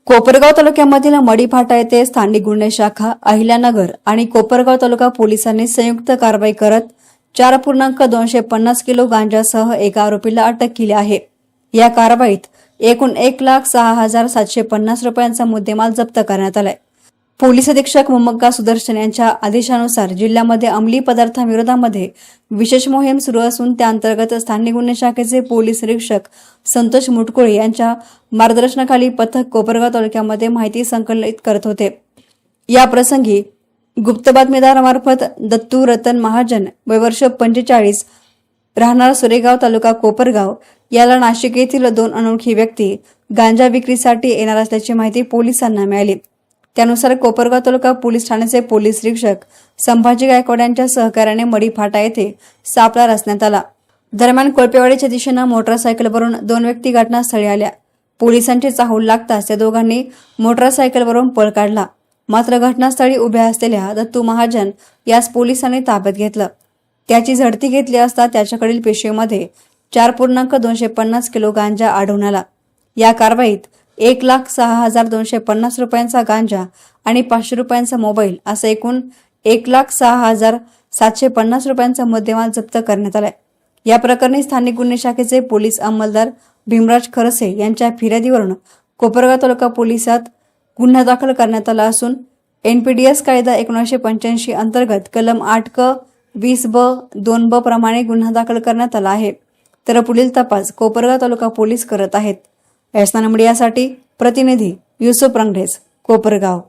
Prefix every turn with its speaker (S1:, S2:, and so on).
S1: कोपरगाव तालुक्यामधील मडीफाटा येथे स्थानिक गुन्हे शाखा, अहिल्यानगर आणि कोपरगाव तालुका पोलिसांनी संयुक्त कारवाई करत 4.250 किलो गांजासह एका आरोपीला अटक केली आहे। या कारवाईत एकूण 1,06,750 रुपयांचा मुद्देमाल जप्त करण्यात आलाय। पोलीस अधीक्षक मोमक्का सुदर्शन यांच्या आदेशानुसार जिल्ह्यामध्ये अंमली पदार्थांविरोधामध्ये विशेष मोहीम सुरू असून त्या अंतर्गत स्थानिक गुन्हे शाखेचे पोलीस निरीक्षक संतोष मुटकुळे यांच्या मार्गदर्शनाखाली पथक कोपरगाव तालुक्यामध्ये माहिती संकलित करत होते। या प्रसंगी गुप्त बातमीदारामार्फत दत्तू रतन महाजन वय वर्ष 45 राहणार सुरेगाव तालुका कोपरगाव याला नाशिक येथील 2 अनोळखी व्यक्ती गांजा विक्रीसाठी येणार असल्याची माहिती पोलिसांना मिळाली। त्यानुसार कोपरगाव तालुका पोलीस ठाण्याचे पोलीस निरीक्षक संभाजी गायकवाड यांच्या सहकार्याने मडीफाटा येथे सापळा रचण्यात आला। दरम्यान कोळपेवाडीच्या दिशेने मोटरसायकलवरून 2 व्यक्ती घटनास्थळी आल्या। पोलिसांची चाहूल लागताच त्या दोघांनी मोटरसायकलवरून पळ काढला। मात्र घटनास्थळी उभ्या असलेल्या दत्तू महाजन यास पोलिसांनी ताब्यात घेतलं। त्याची झडती घेतली असता त्याच्याकडील पिशवीमध्ये 4.250 किलो गांजा आढळून आला। या कारवाईत 1,06,250 रुपयांचा गांजा आणि 500 रुपयांचा मोबाईल असा एकूण 1,06,750 रुपयांचा मुद्देमाल जप्त करण्यात आलाय। या प्रकरणी स्थानिक गुन्हे शाखेचे पोलीस अंमलदार भीमराज खरसे यांच्या फिर्यादीवरून कोपरगाव तालुका पोलिसात गुन्हा दाखल करण्यात आला असून NPDS कायदा 1985 अंतर्गत कलम 8 क 20 ब 2 ब प्रमाणे गुन्हा दाखल करण्यात आला आहे। तर पुढील तपास कोपरगाव तालुका पोलीस करत आहेत। एसना मीडियासाठी प्रतिनिधी युसुफ रंगढेज, कोपरगाव।